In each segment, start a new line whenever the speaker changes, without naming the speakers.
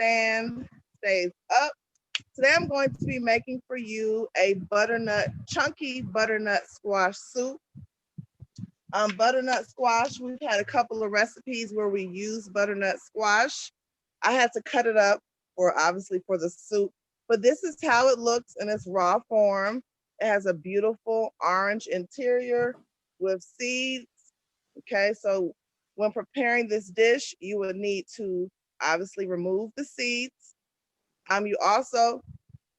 stand stays up. Today I'm going to be making for you a chunky butternut squash soup. Butternut squash, we've had a couple of recipes where we use butternut squash. I had to cut it up obviously for the soup, but this is how it looks in its raw form. It has a beautiful orange interior with seeds. Okay, so when preparing this dish, you would need to obviously remove the seeds. You also,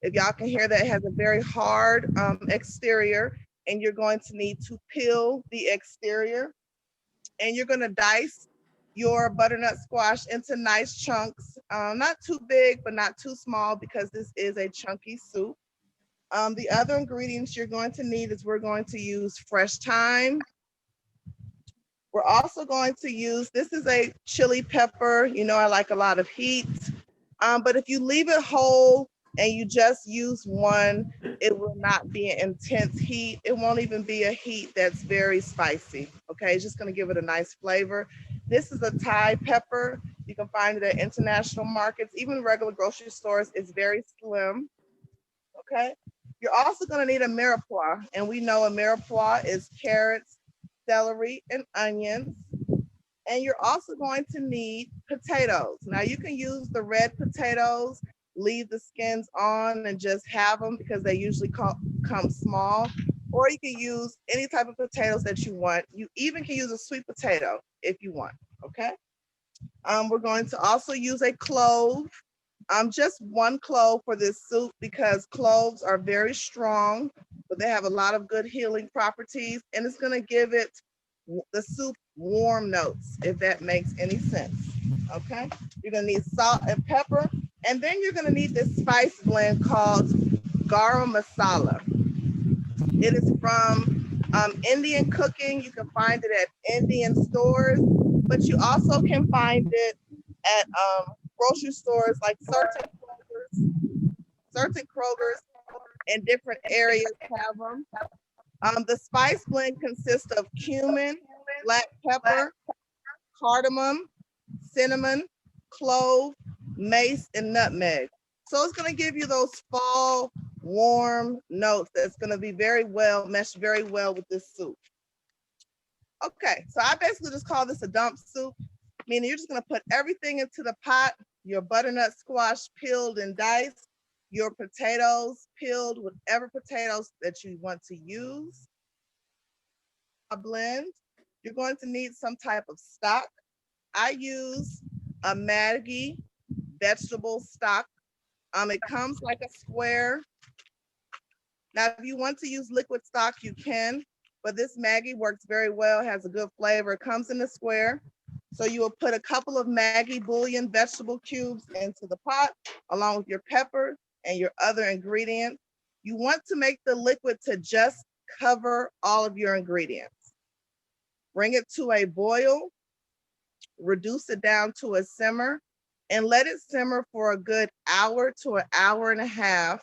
if y'all can hear that, it has a very hard exterior, and you're going to need to peel the exterior, and you're going to dice your butternut squash into nice chunks, not too big, but not too small because this is a chunky soup. The other ingredients you're going to need is we're going to use fresh thyme. We're also going to use, this is a chili pepper. You know, I like a lot of heat. But if you leave it whole and you just use one, it will not be an intense heat. It won't even be a heat that's very spicy. Okay, it's just gonna give it a nice flavor. This is a Thai pepper. You can find it at international markets, even regular grocery stores. It's very slim. Okay. You're also gonna need a mirepoix, and we know a mirepoix is carrots, celery, and onions. And you're also going to need potatoes. Now you can use the red potatoes, leave the skins on and just have them because they usually come small. Or you can use any type of potatoes that you want. You even can use a sweet potato if you want, okay? We're going to also use a clove. Just one clove for this soup because cloves are very strong, but they have a lot of good healing properties, and it's gonna give it the soup warm notes, if that makes any sense. Okay, you're gonna need salt and pepper, and then you're gonna need this spice blend called garam masala. It is from Indian cooking. You can find it at Indian stores, but you also can find it at grocery stores like certain Krogers in different areas have them. The spice blend consists of cumin, black pepper, cardamom, cinnamon, clove, mace, and nutmeg. So it's going to give you those fall warm notes that's going to be mesh very well with this soup. Okay, so I basically just call this a dump soup, meaning you're just going to put everything into the pot, your butternut squash peeled and diced, your potatoes peeled, whatever potatoes that you want to use. A blend. You're going to need some type of stock. I use a Maggi vegetable stock. It comes like a square. Now, if you want to use liquid stock, you can, but this Maggi works very well, has a good flavor. It comes in a square. So you will put a couple of Maggi bouillon vegetable cubes into the pot, along with your pepper and your other ingredients. You want to make the liquid to just cover all of your ingredients. Bring it to a boil, reduce it down to a simmer, and let it simmer for a good hour to an hour and a half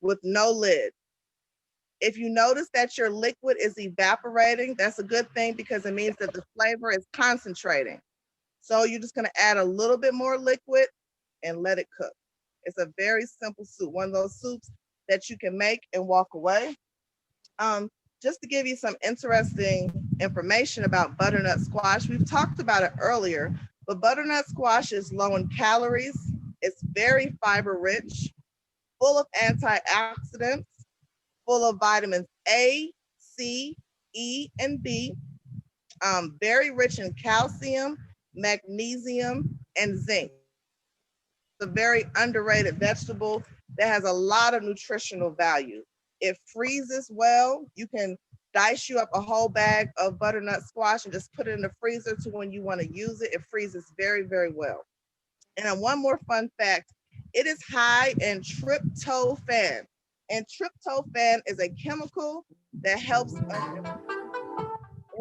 with no lid. If you notice that your liquid is evaporating, that's a good thing because it means that the flavor is concentrating. So you're just gonna add a little bit more liquid and let it cook. It's a very simple soup, one of those soups that you can make and walk away. Just to give you some interesting information about butternut squash, we've talked about it earlier, but butternut squash is low in calories. It's very fiber rich, full of antioxidants, full of vitamins A, C, E, and B, very rich in calcium, magnesium, and zinc. It's a very underrated vegetable that has a lot of nutritional value. It freezes well. You can dice you up a whole bag of butternut squash and just put it in the freezer to when you want to use it. It freezes very, very well. And one more fun fact, it is high in tryptophan. And tryptophan is a chemical that helps us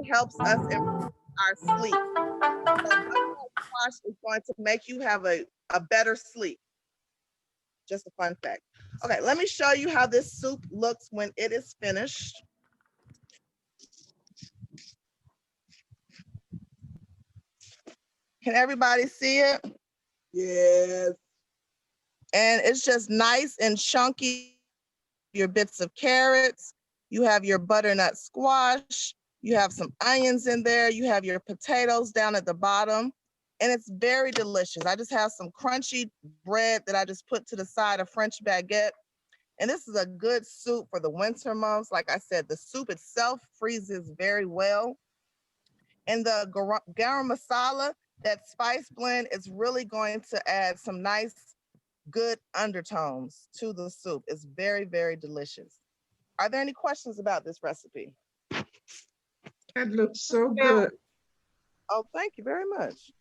improve our sleep. So butternut squash is going to make you have a better sleep. Just a fun fact. Okay, let me show you how this soup looks when it is finished. Can everybody see it?
Yes.
And it's just nice and chunky. Your bits of carrots, you have your butternut squash, you have some onions in there, you have your potatoes down at the bottom, and it's very delicious. I just have some crunchy bread that I just put to the side, of French baguette. And this is a good soup for the winter months. Like I said, the soup itself freezes very well. And the garam masala, that spice blend, is really going to add some nice, good undertones to the soup. It's very, very delicious. Are there any questions about this recipe?
That looks so good.
Oh, thank you very much.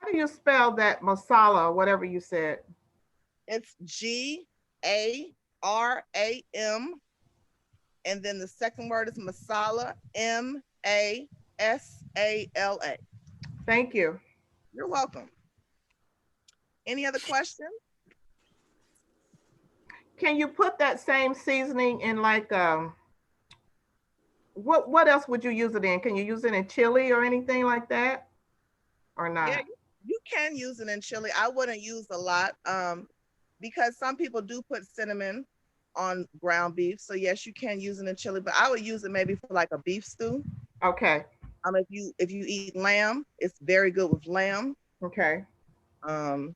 How do you spell that masala or whatever you said?
It's Garam, and then the second word is masala, Masala.
Thank you.
You're welcome. Any other questions?
Can you put that same seasoning in like what else would you use it in? Can you use it in chili or anything like that? Or
Yeah,
not?
you can use it in chili. I wouldn't use a lot because some people do put cinnamon on ground beef. So yes, you can use it in chili, but I would use it maybe for like a beef stew.
Okay.
If you eat lamb, it's very good with lamb.
Okay.
Um,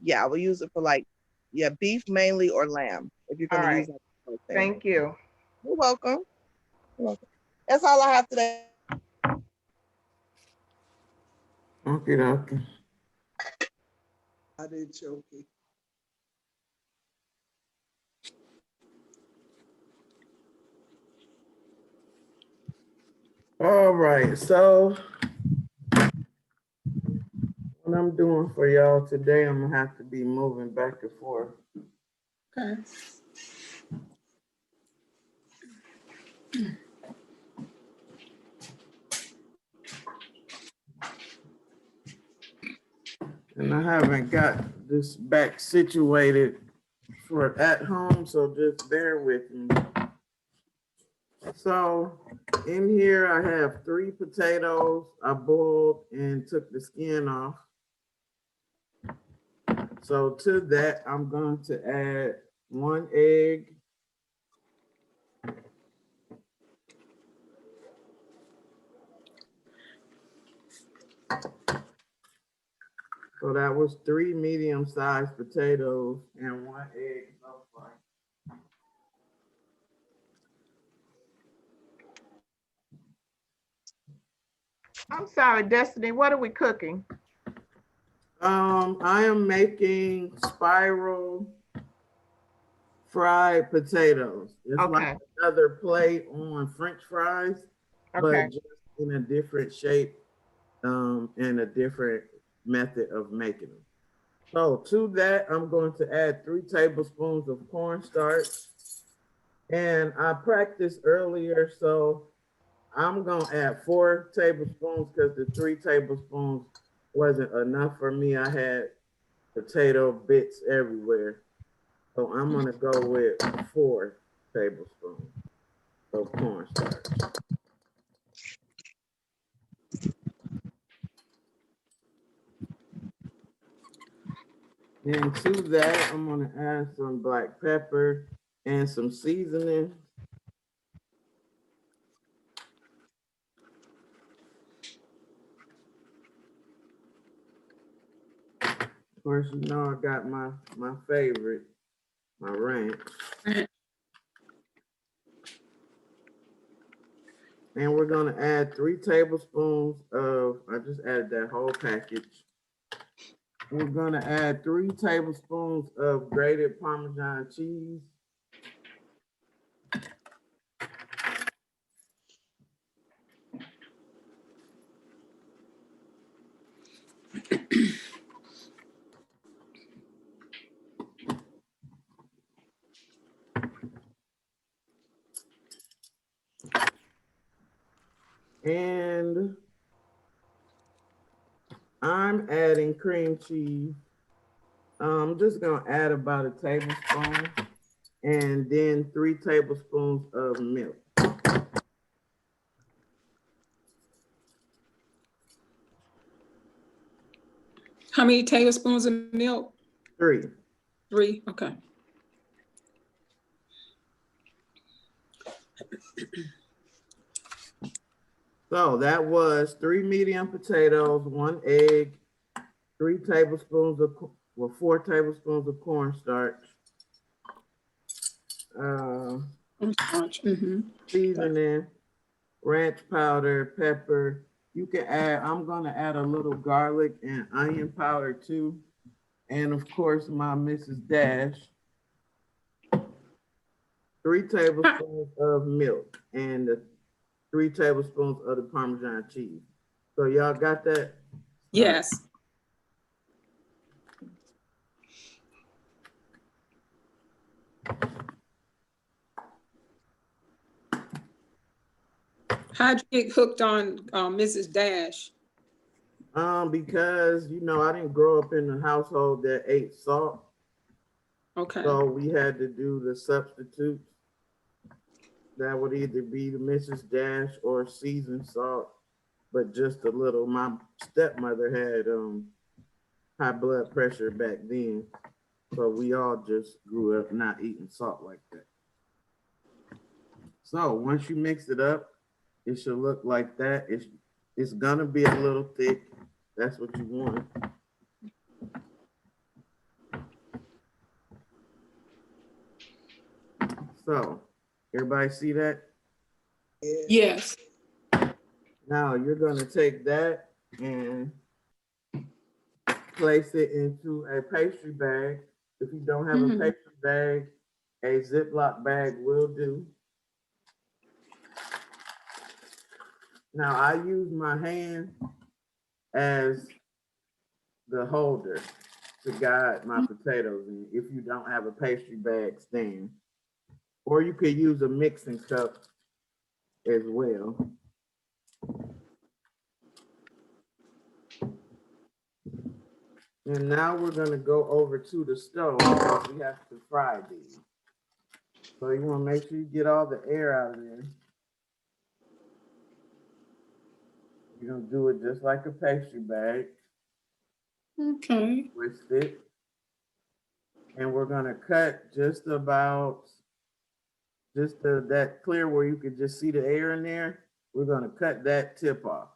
yeah, I will use it for like, yeah, beef mainly or lamb if you're
All
going to use
right.
that sort of thing.
Thank you.
You're welcome. You're welcome. That's all I have today.
Okay, okay.
I did choking.
All right, so what I'm doing for y'all today, I'm gonna have to be moving back and forth.
Okay.
And I haven't got this back situated for at home, so just bear with me. So in here, I have 3 potatoes I boiled and took the skin off. So to that, I'm going to add 1 egg. So that was 3 medium-sized potatoes and 1 egg so far.
I'm sorry, Destiny. What are we cooking?
I am making spiral fried potatoes. It's
Okay.
like another play on French fries,
Okay.
but just in a different shape, and a different method of making them. So to that, I'm going to add 3 tablespoons of cornstarch. And I practiced earlier, so I'm gonna add 4 tablespoons because the 3 tablespoons wasn't enough for me. I had potato bits everywhere. So I'm gonna go with 4 tablespoons of cornstarch. And to that, I'm gonna add some black pepper and some seasoning. Of course, you know I got my favorite, my ranch. And we're gonna add 3 tablespoons of, I just added that whole package. We're gonna add 3 tablespoons of grated Parmesan cheese. And I'm adding cream cheese. I'm just gonna add about a tablespoon and then 3 tablespoons of milk.
How many tablespoons of milk?
3.
3, okay.
So that was 3 medium potatoes, 1 egg, 3 tablespoons of, 4 tablespoons of cornstarch,
Cornstarch. Mm-hmm.
seasoning, ranch powder, pepper. You can add, I'm gonna add a little garlic and onion powder too. And of course, my Mrs. Dash, 3 tablespoons of milk and 3 tablespoons of the Parmesan cheese. So y'all got that?
Yes. How'd you get hooked on Mrs. Dash?
Because I didn't grow up in a household that ate salt,
Okay.
so we had to do the substitutes. That would either be the Mrs. Dash or seasoned salt, but just a little. My stepmother had high blood pressure back then, so we all just grew up not eating salt like that. So once you mix it up, it should look like that. It's gonna be a little thick. That's what you want. So, everybody see that?
Yes.
Now you're gonna take that and place it into a pastry bag. If you don't have a pastry bag, a Ziploc bag will do. Now I use my hand as the holder to guide my potatoes in if you don't have a pastry bag stand. Or you could use a mixing cup as well. And now we're gonna go over to the stove because we have to fry these. So you wanna make sure you get all the air out of there. You're gonna do it just like a pastry bag.
Okay.
Twist it. And we're gonna cut just about, that clear where you could just see the air in there. We're gonna cut that tip off.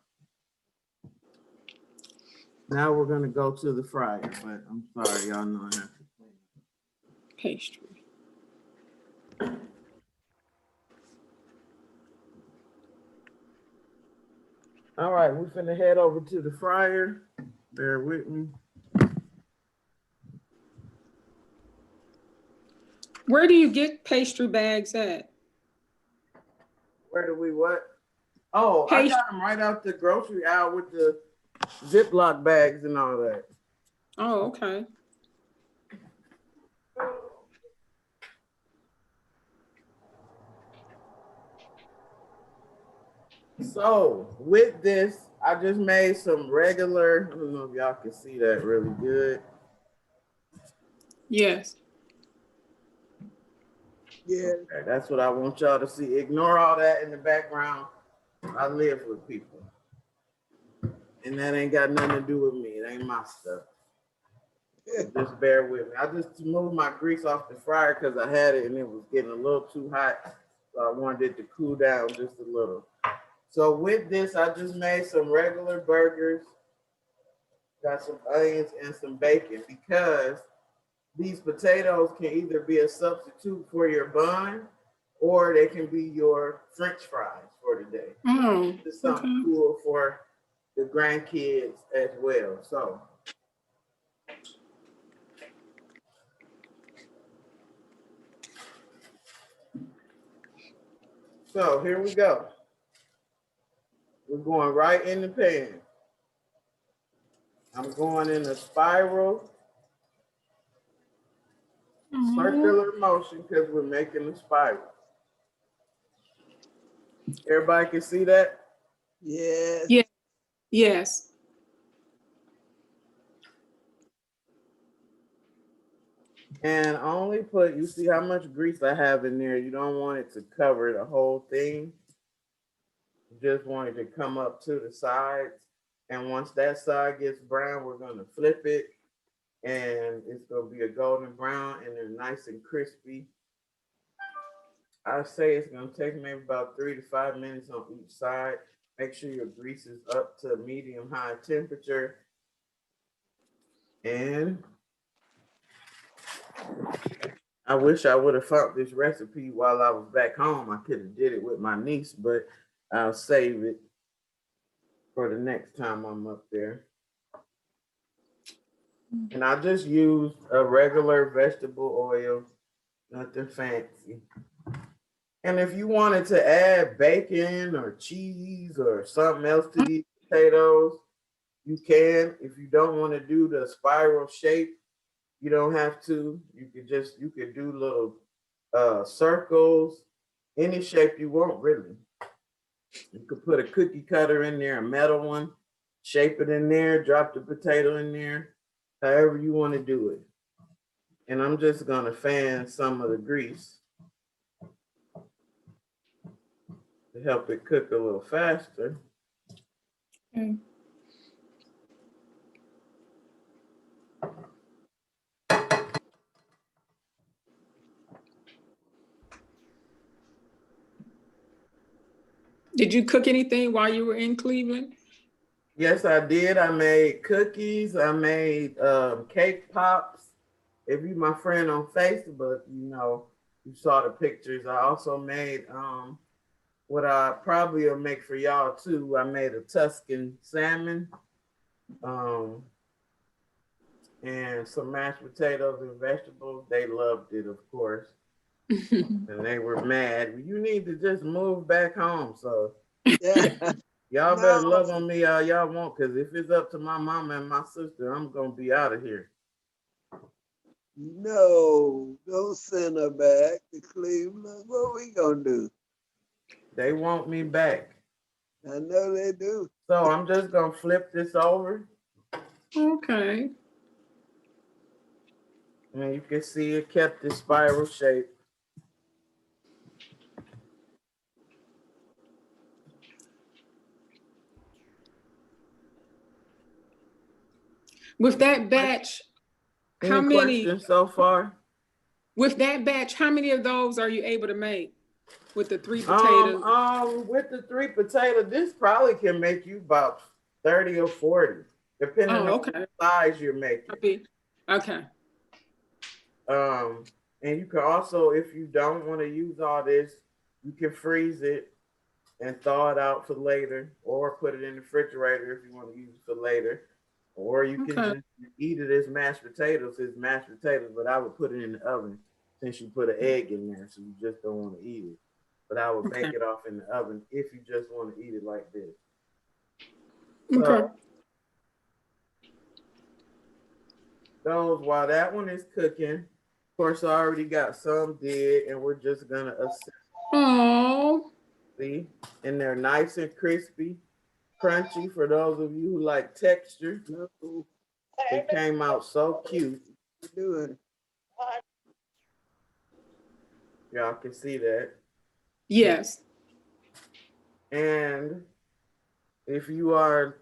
Now we're gonna go to the fryer, but I'm sorry, y'all know I have to clean.
Pastry.
All right, we're finna head over to the fryer. Bear with me.
Where do you get pastry bags at?
Where do we what? Oh, I got them right out the grocery aisle with the Ziploc bags and all that.
Oh, okay.
So with this, I just made some regular, I don't know if y'all can see that really good.
Yes.
Yeah.
Okay, that's what I want y'all to see. Ignore all that in the background. I live with people. And that ain't got nothing to do with me. It ain't my stuff. Just bear with me. I just moved my grease off the fryer because I had it and it was getting a little too hot. So I wanted it to cool down just a little. So with this, I just made some regular burgers. Got some onions and some bacon because these potatoes can either be a substitute for your bun or they can be your French fries for the day.
Oh,
It's something cool for the grandkids as well. So here we go. We're going right in the pan. I'm going in a spiral, circular motion because we're making a spiral. Everybody can see that?
Yes.
yeah. Yes.
And only put, you see how much grease I have in there. You don't want it to cover the whole thing. You just want it to come up to the sides. And once that side gets brown, we're gonna flip it and it's gonna be a golden brown and they're nice and crispy. I say it's gonna take maybe about 3 to 5 minutes on each side. Make sure your grease is up to medium high temperature. And I wish I would have found this recipe while I was back home. I could have did it with my niece, but I'll save it for the next time I'm up there. And I just used a regular vegetable oil, nothing fancy. And if you wanted to add bacon or cheese or something else to these potatoes, you can. If you don't want to do the spiral shape, you don't have to. You could do little circles, any shape you want, really. You could put a cookie cutter in there, a metal one, shape it in there, drop the potato in there, however you want to do it. And I'm just gonna fan some of the grease to help it cook a little faster.
Okay. Did you cook anything while you were in Cleveland?
Yes, I did. I made cookies. I made cake pops. If you my friend on Facebook, you saw the pictures. I also made what I probably will make for y'all too. I made a Tuscan salmon, and some mashed potatoes and vegetables. They loved it, of course, and they were mad. You need to just move back home. So
Yeah.
y'all better
No.
love on me all y'all want, because if it's up to my mama and my sister, I'm gonna be out of here.
No, don't send her back to Cleveland. What we gonna do?
They want me back.
I know they do.
So I'm just gonna flip this over,
Okay.
and you can see it kept the spiral shape.
With that batch, how
Any
many,
questions so far?
with that batch, how many of those are you able to make with the 3 potatoes?
With the 3 potatoes, this probably can make you about 30 or 40, depending on
Okay.
the size you're making.
Okay.
And you can also, if you don't want to use all this, you can freeze it and thaw it out for later, or put it in the refrigerator if you want to use it for later. Or you can just eat it as mashed potatoes. It's mashed potatoes, but I would put it in the oven since you put an egg in there, so you just don't want to eat it. But I would bake it off in the oven if you just want to eat it like this.
Okay.
So while that one is cooking, of course, I already got some did, and we're just gonna assess.
Oh.
See, and they're nice and crispy, crunchy for those of you who like texture.
No,
It came out so cute.
doing.
Y'all can see that.
Yes.
And if you are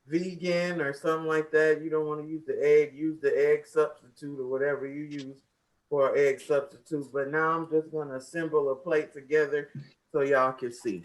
vegan or something like that, you don't want to use the egg, use the egg substitute or whatever you use for egg substitute. But now I'm just gonna assemble a plate together so y'all can see.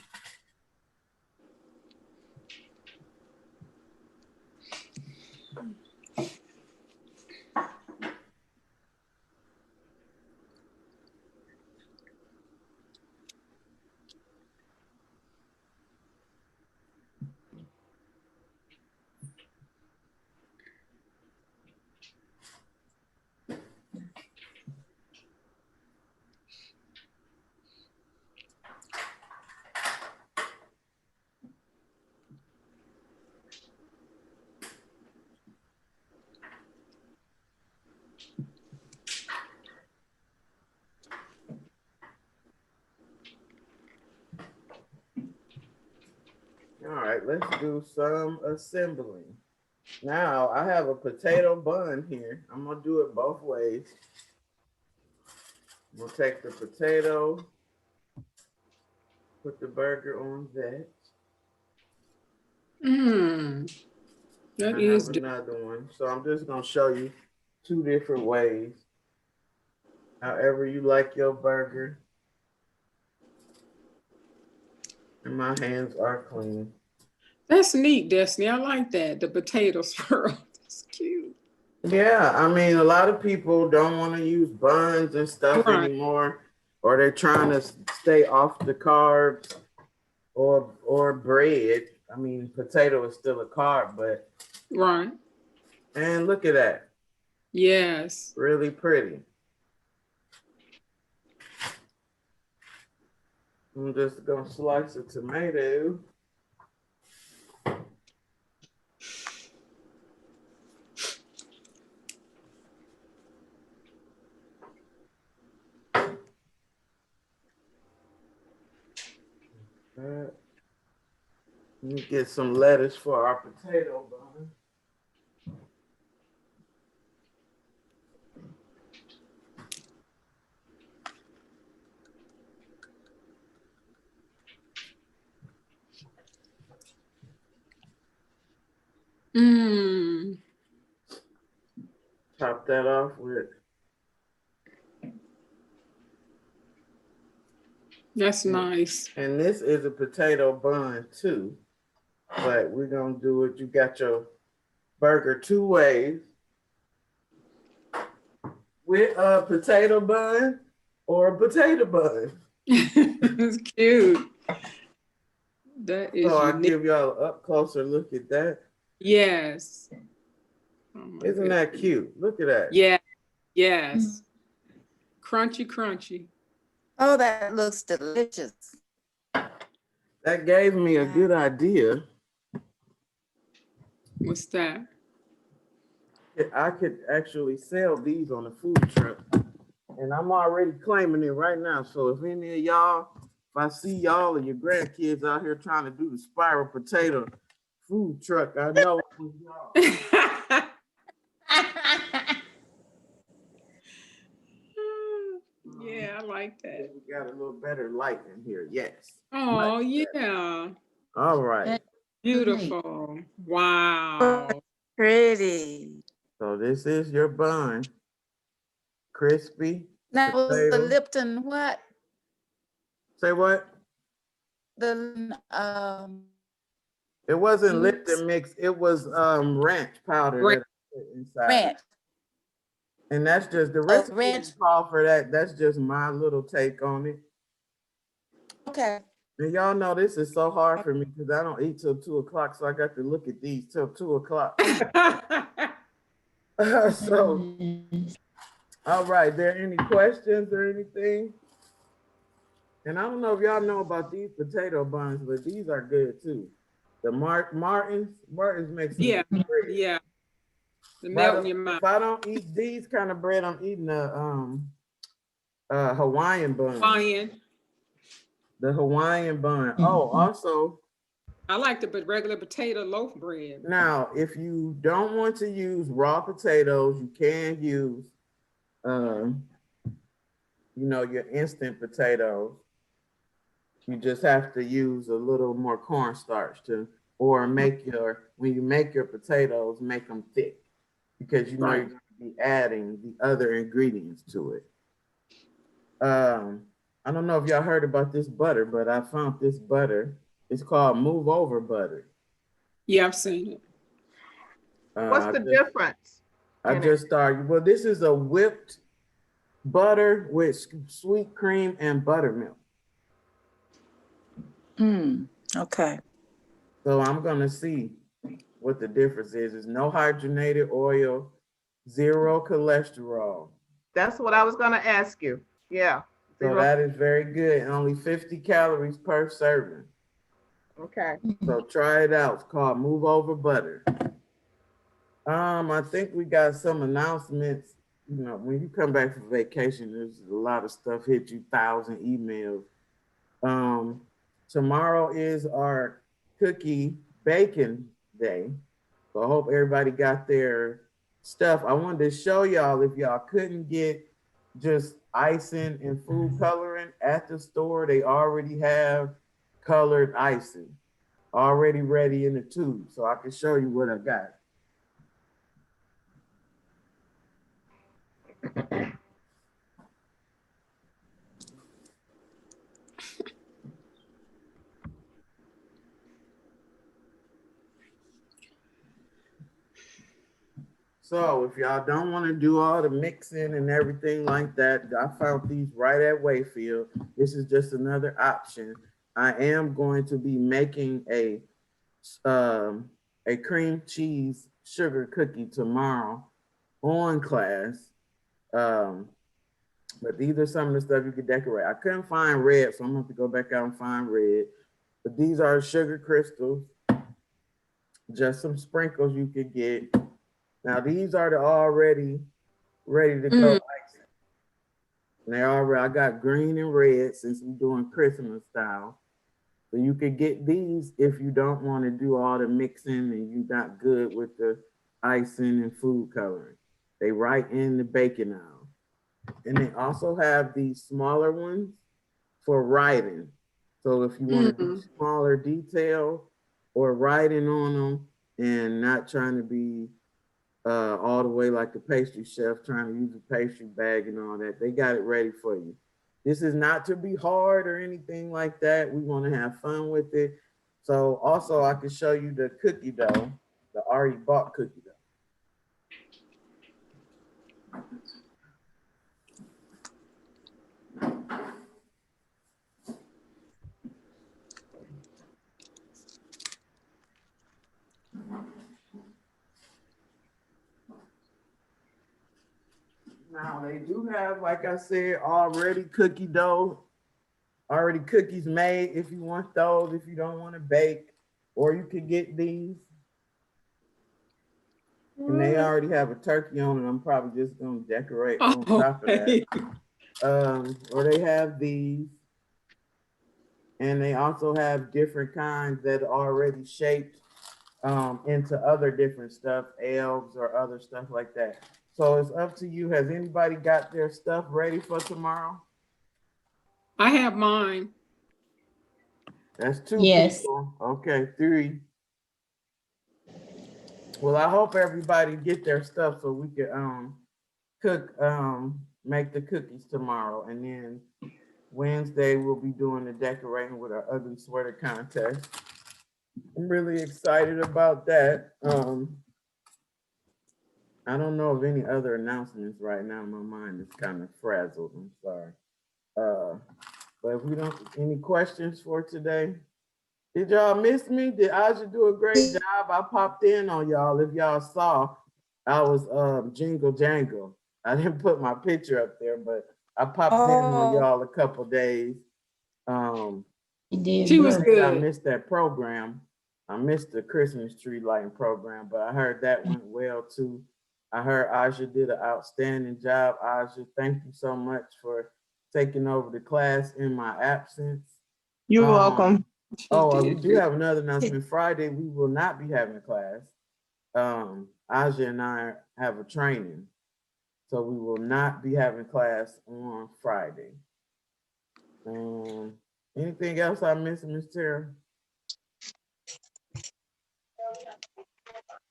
All right, let's do some assembling. Now I have a potato bun here. I'm gonna do it both ways. We'll take the potato, put the burger on that.
Mm. That
I
is
have
good.
another one. So I'm just gonna show you two different ways. However you like your burger. And my hands are clean.
That's neat, Destiny. I like that. The potato swirl. That's cute.
Yeah, I mean, a lot of people don't want to use buns and stuff
Right.
anymore, or they're trying to stay off the carbs or bread. I mean, potato is still a carb, but
Right.
and look at that,
Yes.
really pretty. I'm just gonna slice a tomato. Let me get some lettuce for our potato bun.
Mmm.
Top that off with.
That's nice.
And this is a potato bun too, but we're gonna do it. You got your burger two ways with a potato bun or a potato bun.
It's cute. That is
So I
unique.
give y'all an up closer look at that.
Yes. Oh my
Isn't
goodness.
that cute? Look at that.
Yeah. Yes. Crunchy, crunchy.
Oh, that looks delicious.
That gave me a good idea.
What's that?
I could actually sell these on a food truck. And I'm already claiming it right now. So if any of y'all, if I see y'all or your grandkids out here trying to do the spiral potato food truck, I know it was y'all.
Yeah, I like that.
We got a little better light in here. Yes.
Oh,
Like that.
yeah.
All right.
Beautiful. Wow.
Pretty.
So this is your bun. Crispy.
Now was the
Potato.
Lipton what?
Say what?
The
It wasn't
Mix.
Lipton mix. It was ranch powder
Ranch.
that I put inside.
ranch.
And that's just the
Oh,
recipe
ranch.
didn't call for that. That's just my little take on it.
Okay.
And y'all know this is so hard for me because I don't eat till 2 o'clock, so I got to look at these till 2 o'clock. So, all right, there any questions or anything? And I don't know if y'all know about these potato buns, but these are good too. The Martin's makes some
Yeah.
good bread.
Yeah. The
If I
melt in
don't-
your mouth.
If I don't eat these kind of bread, I'm eating a Hawaiian bun.
Hawaiian.
The Hawaiian bun. Oh, also,
I like the regular potato loaf bread.
now if you don't want to use raw potatoes, you can use, your instant potatoes. You just have to use a little more cornstarch or when you make your potatoes, make them thick because you're going to be adding the other ingredients to it. I don't know if y'all heard about this butter, but I found this butter. It's called Move Over butter.
Yeah, I've seen it.
What's the difference?
I just started. Well, this is a whipped butter with sweet cream and buttermilk.
Okay.
So I'm gonna see what the difference is. It's no hydrogenated oil, zero cholesterol.
That's what I was gonna ask you. Yeah.
So that is very good. And only 50 calories per serving.
Okay.
So try it out. It's called Move Over Butter. I think we got some announcements. When you come back from vacation, there's a lot of stuff hit you, 1,000 emails. Tomorrow is our cookie baking day. So I hope everybody got their stuff. I wanted to show y'all if y'all couldn't get just icing and food coloring at the store, they already have colored icing already ready in the tube. So I can show you what I got. So if y'all don't want to do all the mixing and everything like that, I found these right at Wayfield. This is just another option. I am going to be making um, a cream cheese sugar cookie tomorrow on class. Um, but these are some of the stuff you could decorate. I couldn't find red, so I'm gonna have to go back out and find red. But these are sugar crystals, just some sprinkles you could get. Now these are the already ready to go
Mm.
icing. And they already, I got green and red since we're doing Christmas style. So you could get these if you don't want to do all the mixing and you're not good with the icing and food coloring. They right in the baking aisle. And they also have these smaller ones for writing. So if you want to do
Mm.
smaller detail or writing on them and not trying to be all the way like the pastry chef trying to use a pastry bag and all that, they got it ready for you. This is not to be hard or anything like that. We want to have fun with it. So also I can show you the cookie dough, the already bought cookie dough. Now they do have, like I said, already cookie dough, already cookies made if you want those, if you don't want to bake, or you could get these. And they already have a turkey on it. I'm probably just gonna decorate on top of that.
Okay.
Or they have these, and they also have different kinds that are already shaped into other different stuff, elves or other stuff like that. So it's up to you. Has anybody got their stuff ready for tomorrow?
I have mine.
That's two
Yes.
people. Okay, three. Well, I hope everybody get their stuff so we can cook make the cookies tomorrow, and then Wednesday we'll be doing the decorating with our ugly sweater contest. I'm really excited about that. I don't know of any other announcements right now. My mind is kind of frazzled. I'm sorry. But if we don't, any questions for today? Did y'all miss me? Did Aja do a great job? I popped in on y'all. If y'all saw, I was jingle jangle. I didn't put my picture up there, but I popped in on
Oh,
y'all a couple days. Um,
You did
She was
great.
I
good.
missed that program. I missed the Christmas tree lighting program, but I heard that went well too. I heard Aja did an outstanding job. Aja, thank you so much for taking over the class in my absence.
You're
Um,
welcome.
She
oh, we
did
do
good.
have another announcement. Friday, we will not be having a class. Aja and I have a training, so we will not be having class on Friday. Anything else I missed, Miss Tara?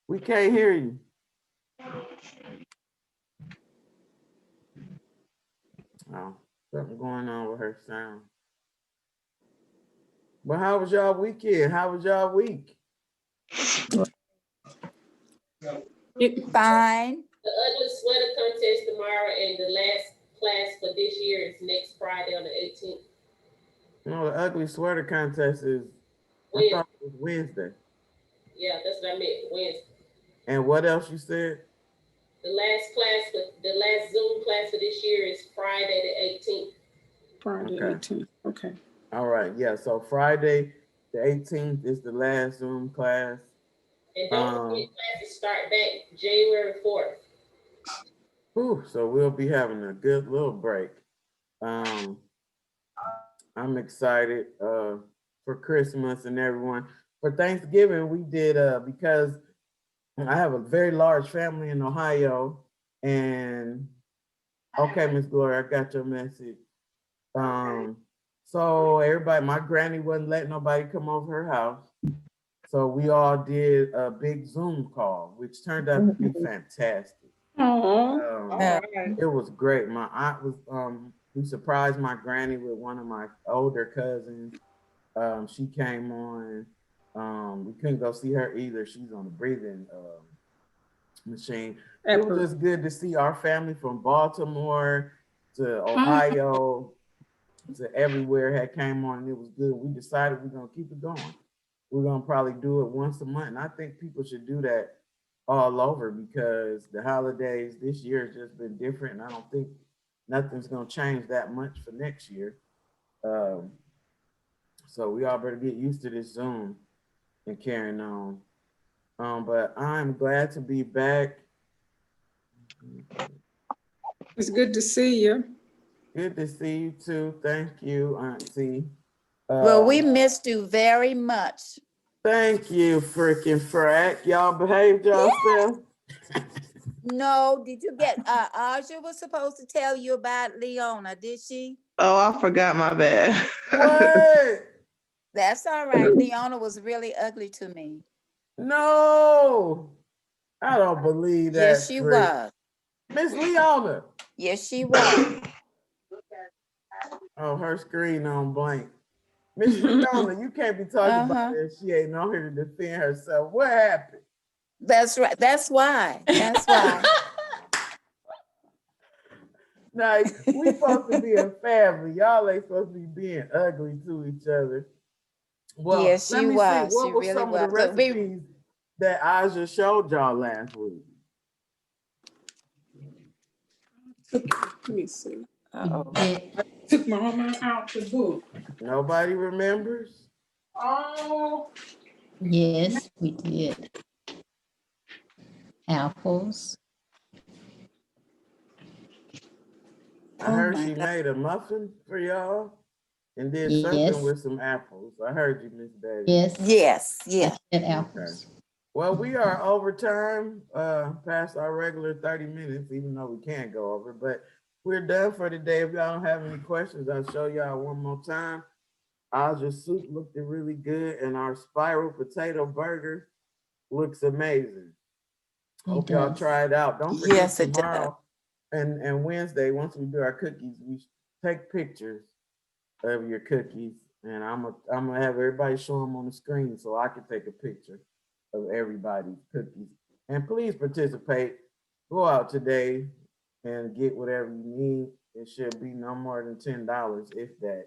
We can't hear you. Oh, something going on with her sound. Well, how was y'all weekend? How was y'all week?
It-
fine.
The ugly sweater contest tomorrow, and the last class for this year is next Friday on the 18th.
No, the ugly sweater contest is, I
Wednesday.
thought it was Wednesday.
Yeah, that's what I meant, Wednesday.
And what else you said?
The last class, the last Zoom class for this year is Friday the 18th.
Friday,
Okay.
18th. Okay.
All right, yeah, so Friday, the 18th is the last Zoom class.
And don't forget, classes start back January 4th.
So we'll be having a good little break. I'm excited for Christmas and everyone. For Thanksgiving, we did because I have a very large family in Ohio, and okay, Miss Gloria, I got your message. So everybody, my granny wouldn't let nobody come over her house. So we all did a big Zoom call, which turned out to be fantastic.
Oh,
It was great. My aunt was we surprised my granny with one of my older cousins. She came on. We couldn't go see her either. She's on the breathing machine. It
Pepper.
was just good to see our family from Baltimore to Ohio to everywhere had came on, and it was good. We decided we're gonna keep it going. We're gonna probably do it once a month, and I think people should do that all over because the holidays this year has just been different, and I don't think nothing's gonna change that much for next year. So we all better get used to this Zoom and carrying on. But I'm glad to be back.
It's good to see you.
Good to see you too. Thank you, Auntie.
Well, we missed you very much.
Thank you, freaking frack. Y'all behaved yourself.
No, did you get, Aja was supposed to tell you about Leona, did she?
Oh, I forgot, my bad.
What?
That's all right. Leona was really ugly to me.
No, I don't believe that.
Yes, she
Frick.
was.
Miss Leona.
Yes, she was.
Oh, her screen on blank. Miss Leona, you can't be talking about it. She ain't on here to defend herself. What happened?
That's right. That's why. That's why.
Now, we supposed to be a family. Y'all ain't supposed to be being ugly to each other. Well,
Yes,
let
she
me see.
was.
What
She
were
really
some of the
was. Look,
recipes that Aja showed y'all last week?
Let me see.
Uh-oh.
Took my mama out the book.
Nobody remembers?
Oh,
Yes, we did. Apples.
I heard
my
she
God.
made a muffin for y'all and did
Yes.
something with some apples. I heard you, Miss Betty.
Yes.
Yes,
I
yes.
said apples.
Well, we are over time, past our regular 30 minutes, even though we can't go over, but we're done for today. If y'all don't have any questions, I'll show y'all one more time. Aja's soup looked really good, and our spiral potato burger looks amazing. Hope y'all
does.
try it out. Don't forget
Yes, it does.
tomorrow and Wednesday, once we do our cookies, we take pictures of your cookies, and I'm gonna have everybody show them on the screen so I can take a picture of everybody's cookies. And please participate. Go out today and get whatever you need. It should be no more than $10, if that.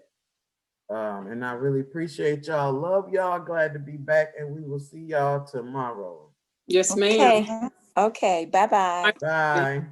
And I really appreciate y'all. Love y'all. Glad to be back, and we will see y'all tomorrow.
yes, ma'am.
Okay. Okay. Bye-bye.
Bye.